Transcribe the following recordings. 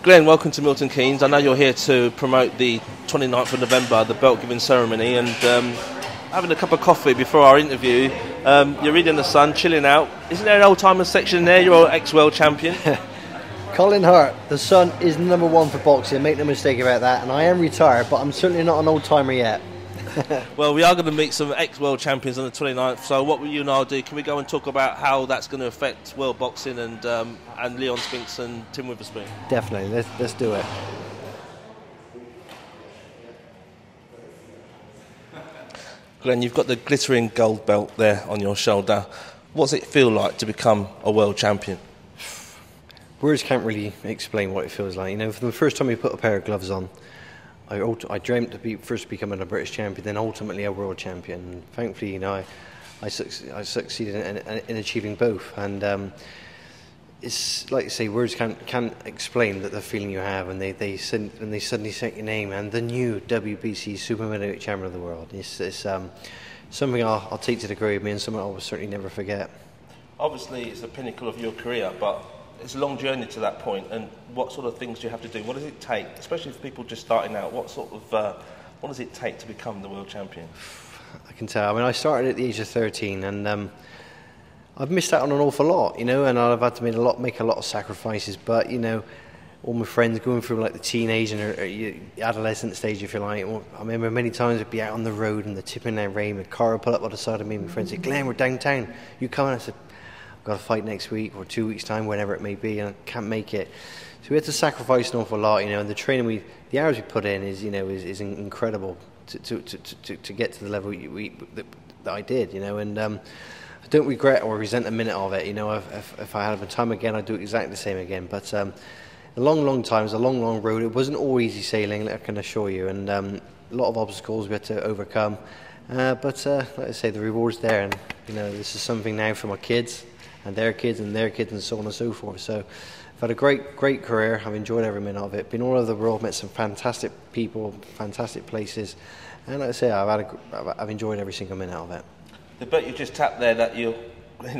Glenn, welcome to Milton Keynes. I know you're here to promote the 29th of November, the belt giving ceremony, and having a cup of coffee before our interview. You're reading the Sun, chilling out. Isn't there an old-timer section there? You're an ex-world champion. Colin Hart, the Sun is number one for boxing, make no mistake about that, and I am retired, but I'm certainly not an old-timer yet. Well, we are going to meet some ex-world champions on the 29th, so what will you and I do? Can we go and talk about how that's going to affect world boxing and Leon Spinks and Tim Witherspoon? Definitely, let's do it. Glenn, you've got the glittering gold belt there on your shoulder. What does it feel like to become a world champion? Words can't really explain what it feels like. You know, for the first time you put a pair of gloves on, I dreamt to first becoming a British champion, then ultimately a world champion. And thankfully, you know, I succeeded in achieving both. And it's like you say, words can't explain the feeling you have when they suddenly say your name and the new WBC super middleweight champion of the world. It's something I'll take to the grave, and something I will certainly never forget. Obviously, it's the pinnacle of your career, but it's a long journey to that point, and what sort of things do you have to do? What does it take, especially for people just starting out? What does it take to become the world champion? I can tell. I mean, I started at the age of 13, and I've missed out on an awful lot, you know, and I've had to make a lot of sacrifices. But you know, all my friends going through like the teenage and adolescent stage, if you like. I remember many times I'd be out on the road in the tipping down rain, a car would pull up by the side of me, and my friends say, "Glenn, we're downtown. You coming?" I said, I've got a fight next week or 2 weeks' time, whenever it may be, and I can't make it. So we had to sacrifice an awful lot, you know. And the training the hours we put in is incredible to get to the level that I did, you know. And I don't regret or resent a minute of it, you know. If I had the time again, I'd do exactly the same again. But a long time, it was a long road. It wasn't all easy sailing, I can assure you, and a lot of obstacles we had to overcome. But like I say, the reward's there, and you know, this is something now for my kids and their kids and their kids and so on and so forth. So I've had a great career. I've enjoyed every minute of it. Been all over the world, met some fantastic people, fantastic places, and like I say, I've enjoyed every single minute of it. The belt you just tapped there, that you're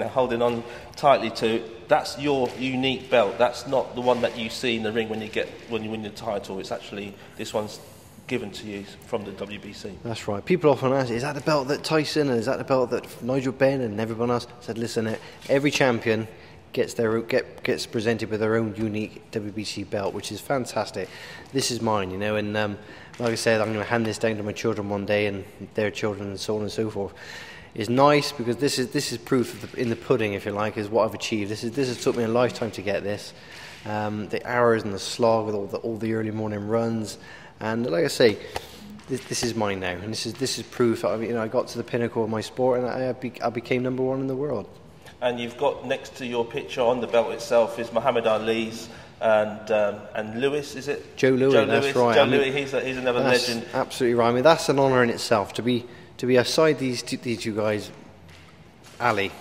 holding on tightly to, that's your unique belt. That's not the one that you see in the ring when you win the title. It's actually, this one's given to you from the WBC. That's right. People often ask, is that the belt that Tyson, and is that the belt that Nigel Benn and everyone else? I said, listen, every champion gets presented with their own unique WBC belt, which is fantastic. This is mine, you know, and like I said, I'm going to hand this down to my children one day, and their children, and so on and so forth. It's nice because this is proof in the pudding, if you like, is what I've achieved. This has took me a lifetime to get this. The hours and the slog with all the early morning runs. And like I say, this is mine now, and this is proof. I got to the pinnacle of my sport, and I became number one in the world. And you've got next to your picture on the belt itself is Muhammad Ali's and Lewis, is it? Joe Louis, that's right. Joe Louis, he's another legend. Absolutely right. I mean, that's an honour in itself to be aside these two guys. Ali,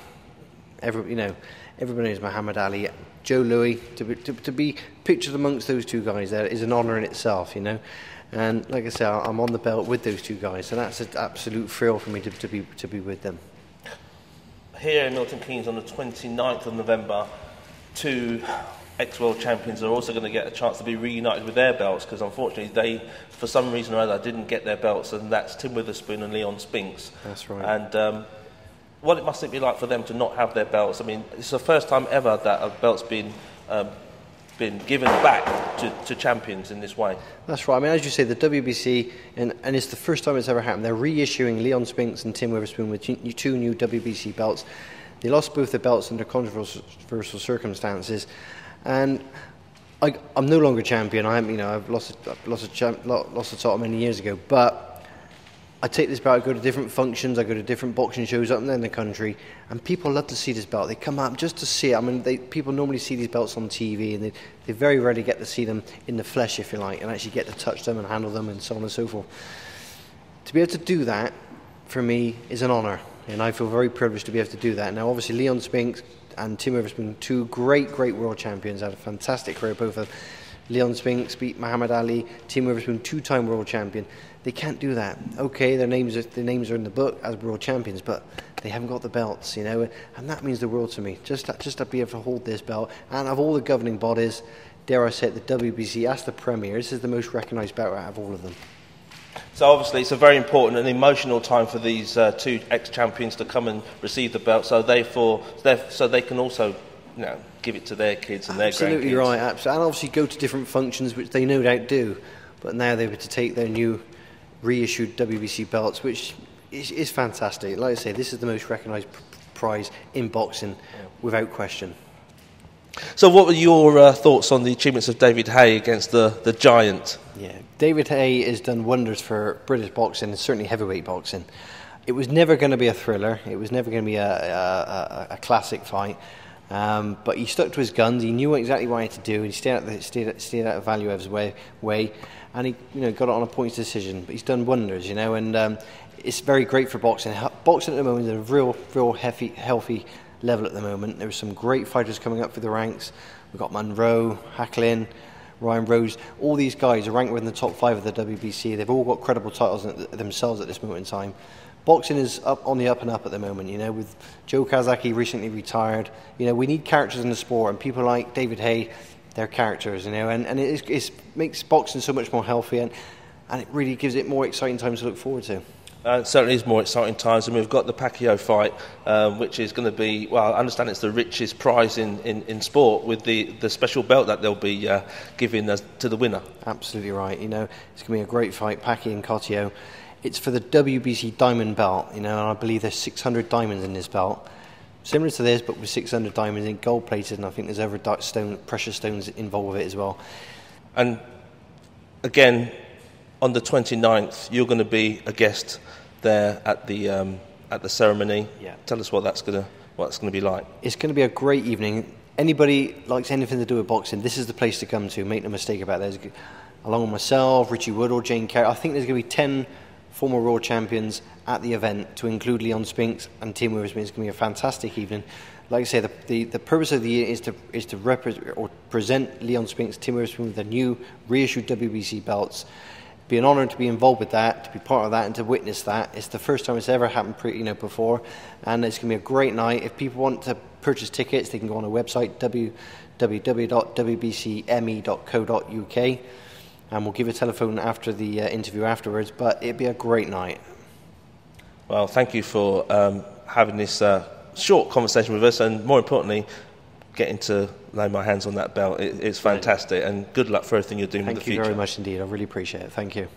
everybody knows Muhammad Ali. Joe Louis, to be pictured amongst those two guys there is an honour in itself, you know. And like I say, I'm on the belt with those two guys, so that's an absolute thrill for me to be with them. Here in Milton Keynes on the 29th of November, two ex-world champions are also going to get a chance to be reunited with their belts, because unfortunately they, for some reason or other, didn't get their belts, and that's Tim Witherspoon and Leon Spinks. That's right. And what must it be like for them to not have their belts? I mean, it's the first time ever that a belt's been given back to champions in this way. That's right. I mean, as you say, the WBC, and it's the first time it's ever happened, they're reissuing Leon Spinks and Tim Witherspoon with two new WBC belts. They lost both the belts under controversial circumstances, and I'm no longer champion. I've lost the title many years ago, but I take this belt, I go to different functions, I go to different boxing shows up and down in the country, and people love to see this belt. They come up just to see it. I mean, people normally see these belts on TV, and they very rarely get to see them in the flesh, if you like, and actually get to touch them and handle them and so on and so forth. To be able to do that, for me, is an honour, and I feel very privileged to be able to do that. Now, obviously, Leon Spinks and Tim Witherspoon, two great world champions, had a fantastic career, both of them. Leon Spinks beat Muhammad Ali, Tim Witherspoon, two-time world champion. They can't do that. Okay, their names are in the book as world champions, but they haven't got the belts, you know, and that means the world to me. Just to be able to hold this belt, and of all the governing bodies, dare I say it, the WBC, that's the premier. This is the most recognised belt out of all of them. So obviously it's a very important and emotional time for these two ex-champions to come and receive the belt, so they can also, you know, give it to their kids and their grandkids. Absolutely right, absolutely. And obviously go to different functions, which they no doubt do, but now they were to take their new reissued WBC belts, which is fantastic. Like I say, this is the most recognised prize in boxing, without question. So what were your thoughts on the achievements of David Haye against the giant? Yeah, David Haye has done wonders for British boxing and certainly heavyweight boxing. It was never going to be a thriller. It was never going to be a classic fight. But he stuck to his guns. He knew exactly what he had to do. He stayed out of Valuev's way, and he, you know, got it on a points decision. But he's done wonders, you know, and it's very great for boxing. Boxing at the moment is at a real healthy level at the moment. There are some great fighters coming up through the ranks. We've got Monroe, Hacklin, Ryan Rose. All these guys are ranked within the top 5 of the WBC. They've all got credible titles themselves at this moment in time. Boxing is on the up and up at the moment, you know, with Joe Kazaki recently retired. You know, we need characters in the sport, and people like David Haye, they're characters, you know, and it makes boxing so much more healthy, and it really gives it more exciting times to look forward to. It certainly is more exciting times, and we've got the Pacquiao fight, which is going to be, well, I understand it's the richest prize in sport, with the special belt that they'll be giving to the winner. Absolutely right. You know, it's going to be a great fight, Pacquiao and Cotio. It's for the WBC diamond belt, you know, and I believe there's 600 diamonds in this belt. Similar to this, but with 600 diamonds in gold plated, and I think there's other precious stones involved with it as well. And again, on the 29th, you're going to be a guest there at the ceremony. Yeah. Tell us what that's going to be like. It's going to be a great evening. Anybody likes anything to do with boxing, this is the place to come to. Make no mistake about it. Along with myself, Richie Woodall, Jane Carey, I think there's going to be 10 former world champions at the event, to include Leon Spinks and Tim Witherspoon. It's going to be a fantastic evening. Like I say, the purpose of the year is to represent or present Leon Spinks, Tim Witherspoon with the new reissued WBC belts. Be an honour to be involved with that, to be part of that, and to witness that. It's the first time it's ever happened, before, and it's going to be a great night. If people want to purchase tickets, they can go on our website www.wbcme.co.uk, and we'll give a telephone after the interview afterwards. But it'll be a great night. Well, thank you for having this short conversation with us, and more importantly, getting to lay my hands on that belt. It's fantastic, and good luck for everything you're doing in the future. Thank you very much indeed. I really appreciate it. Thank you.